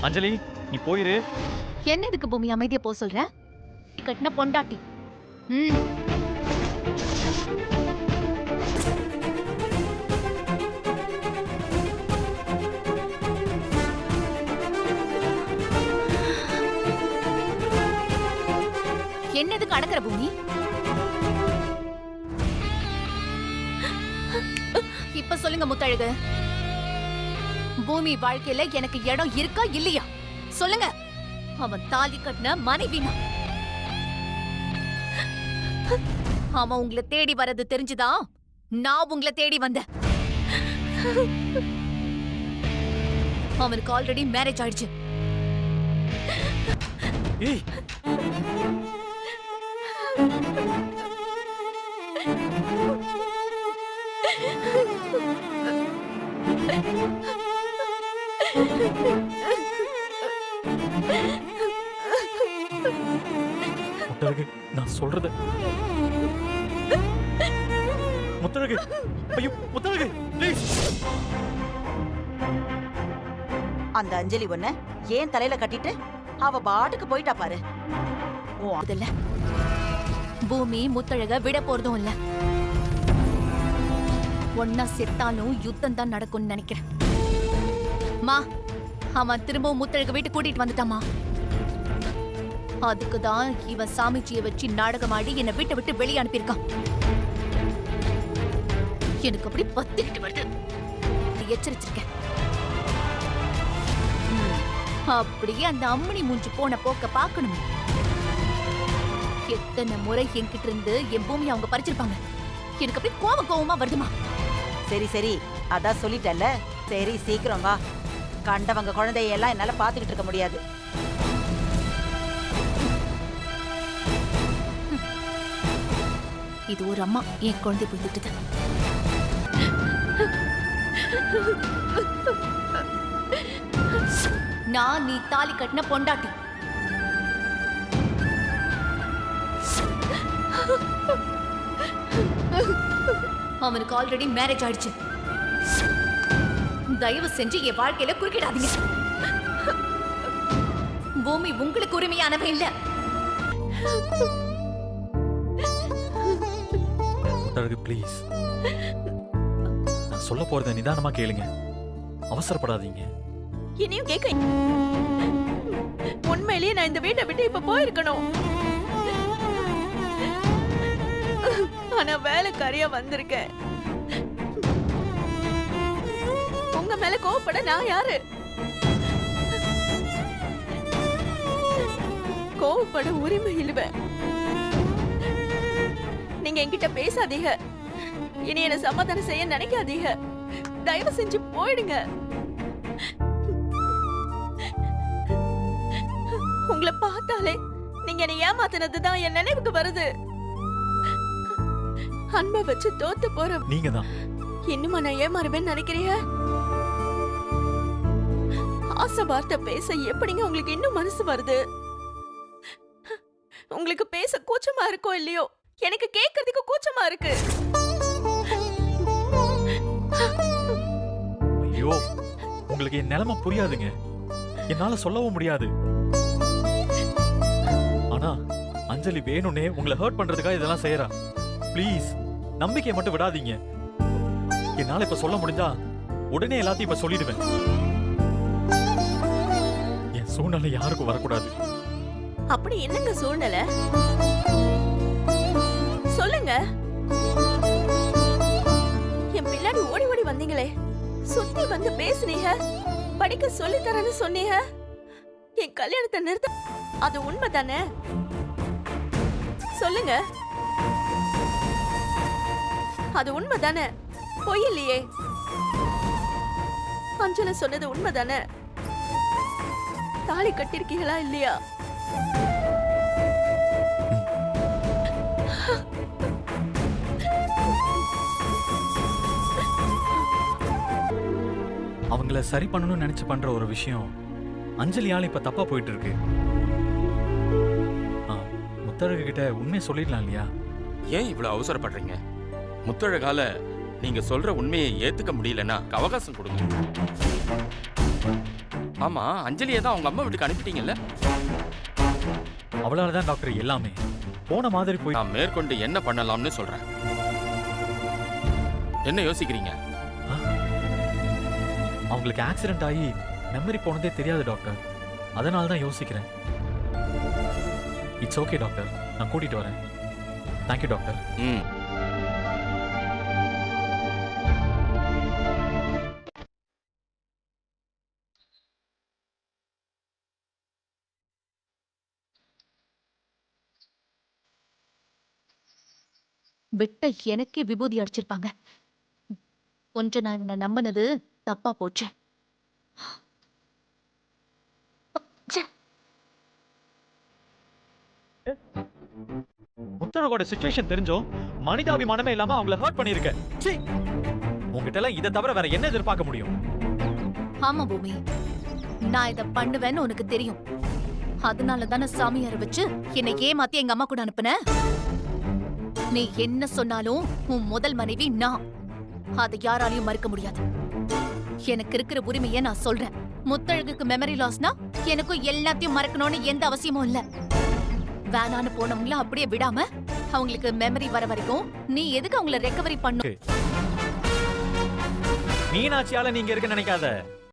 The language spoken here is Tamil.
அஞ்சலி நீ போயிரு. என்ன இதுக்கு பூமி அமைதியா போக சொல்ற? கட்டின பொண்டாட்டி. என்ன இதுக்கு அடக்குற பூமி? இப்ப சொல்லுங்க முத்தழகு, பூமி வாழ்க்கையில எனக்கு இடம் இருக்கா இல்லையா சொல்லுங்க. அவன் தாலி கட்டின மனைவினா அவன் உங்களை தேடி வர்றது தெரிஞ்சுதா நான் உங்களை தேடி வந்தேன். அவனுக்கு ஆல்ரெடி மேரேஜ் ஆயிடுச்சு. ஏய் முத்தழகு, நான் சொல்றத முத்தழகு, ஐயோ முத்தழகு ப்ளீஸ். அந்த அஞ்சலி ஒண்ண ஏன் தலையில கட்டிட்டு அவ பாட்டுக்கு போயிட்டா பாரு. ஓ அதுல பூமி முத்தழக விட போறதும் இல்ல. ஒன்னா செத்தாலும் யுத்தம் தான் நடக்கும்னு நினைக்கிறேன். மா, அவன் திரும்பவும் முத்தழக வீட்டு கூட்டிட்டு வந்துட்டாமா. அதுக்குதான் இவன் சாமிஜியை வச்சு நாடகமாடி என்னை வீட்டை விட்டு வெளியே அனுப்பியிருக்கான். எனக்கு அப்படி பத்திக்கிட்டு வருது. எச்சரிச்சிருக்கேன். அப்படியே அந்த அம்மணி மூஞ்சி போன போக்க பாக்கணும். எத்தனை முறை என்கிட்ட இருந்து என் பூமி அவங்க பறிச்சிருப்பாங்க. எனக்கு அப்படி கோவமா வருதுமா. சரி சரி, அதான் சொல்லிட்டல்ல. சரி சீக்கிரம் வா. கண்டவங்க குழந்தையெல்லாம் என்னால பாத்துக்கிட்டு இருக்க முடியாது. இது ஒரு அம்மா என் குழந்தை போய் திட்டுது. நான் நீ தாலி கட்டின பொண்டாட்டி. அவனுக்கு ஆல்ரெடி மேரேஜ் ஆயிடுச்சு. தயவு செஞ்சு என் வாழ்க்கையில குறுக்கிடாதீங்க. பூமி உங்களுக்கு உரிமையானவே இல்ல. முத்தழகு ப்ளீஸ், நான் சொல்ல போறத நிதானமா கேளுங்க. அவசரப்படாதீங்க. இனியும் கேட்க உண்மையிலேயே நான் இந்த வீட்டை விட்டு இப்ப போயிருக்கணும். ஆனா வேலைக்காரியா வந்திருக்கேன். உங்க மேல கோவப்பட நான் யாரு? கோவப்பட உரிமை இல்ல. நீங்க என்கிட்ட பேசாதீங்க. இனி என்ன சமாதானம் செய்ய நினைக்காதீங்க. தயவு செஞ்சு போயிடுங்க. உங்களை பார்த்தாலே நீங்க என்னை ஏமாத்தினதுதான் என் நினைவுக்கு வருது. அன்பை வச்சு தோத்து போற நீங்க தான். இன்னுமா நான் ஏமாறுவேன்னு நினைக்கிறீங்க? ஆசை வார்த்தை பேச எப்படிங்க உங்களுக்கு இன்னும் மனசு வருது? உங்களுக்கு பேச கூச்சமா இருக்கோ இல்லையோ, எனக்கு கேட்கறதுக்கு கூச்சமா இருக்கு. ஐயோ, உங்களுக்கு என் நிலைமை புரியாதுங்க. என்னால சொல்லவும் முடியாது. ஆனா அஞ்சலி வேணும்னே உங்களை ஹர்ட் பண்றதுக்காக இதெல்லாம் செய்யறா. ப்ளீஸ் நம்பிக்கையை மட்டும் விடாதீங்க. என்னால இப்ப சொல்ல முடிஞ்சா உடனே எல்லாத்தையும் இப்ப சொல்லிடுவேன். என் சூழ்நிலை யாருக்கும் வரக்கூடாது. அப்படி என்னங்க சூழ்நிலை சொல்லுங்க. என் பின்னாடி ஓடி ஓடி வந்தீங்களே, சுத்தி வந்து பேசுனீங்க, படிக்க சொல்லி தரேன்னு சொன்னீங்க. என் கல்யாணத்தை நிறுத்த அது உண்மைதானே? சொல்லுங்க, அது உண்மைதானே? பொய் இல்லையே. அஞ்சலி சொன்னது உண்மைதானே? தாலி கட்டிருக்கீங்களா இல்லையா? அவங்கள சரி பண்ணணும்னு நினைச்சு பண்ற ஒரு விஷயம் அஞ்சலியால இப்ப தப்பா போயிட்டு இருக்கு. முத்தழகு கிட்ட உண்மையை சொல்லிடலாம் இல்லையா? ஏன் இவ்வளவு அவசரப்படுறீங்க? முத்தழகால நீங்க சொல்ற உண்மையை ஏத்துக்க முடியலன்னா அவகாசம் கொடுங்க. ஆமா, அஞ்சலியை தான் அவங்க அம்மா வீட்டுக்கு அனுப்பிட்டீங்கல்ல? அவளால தான் டாக்டர் எல்லாமே. போன மாதிரி போய் நான் மேற்கொண்டு என்ன பண்ணலாம்னு சொல்றேன். என்ன யோசிக்கிறீங்க? அவங்களுக்கு ஆக்சிடென்ட் ஆகி மெமரி போனதே தெரியாது டாக்டர். அதனால தான் யோசிக்கிறேன். இட்ஸ் ஓகே டாக்டர், நான் கூட்டிட்டு வரேன். Thank you doctor. ம். விட்ட எனக்கே விபூதி அடிச்சிருப்பாங்க. கொஞ்சம் நான் என்ன நம்பினது தப்பா போச்சு. முத்தழகோட சிச்சுவேஷன் தெரிஞ்சோம் மனிதாபிமானமே இல்லாம அவங்கள ஹர்ட் பண்ணிருக்க. சீ, உங்ககிட்ட எல்லாம் இதை தவிர வேற என்ன எதிர்பார்க்க முடியும்? ஆமா பூமி, நான் இத பண்ணுவேன்னு உனக்கு தெரியும். அதனால தானே சாமியாரை வச்சு என்னை ஏமாத்தி எங்க அம்மா கூட அனுப்புன. நீ என்ன சொன்னாலும் உன் முதல் மனைவி நான். அதை யாராலையும் மறுக்க முடியாது. எனக்கு இருக்கிற உரிமையை நான் சொல்றேன். முத்தழகுக்கு மெமரி லாஸ்னா எனக்கும் எல்லாத்தையும் மறக்கணும்னு எந்த அவசியமும் இல்ல. வேணான்னு போனவங்கள அப்படியே விடாம அவங்களுக்கு மெமரி வர வரைக்கும் நீ எதுக்கு அவங்கள ரெக்கவரி பண்ணு? மீனாட்சியால நீங்க இருக்க நினைக்காத.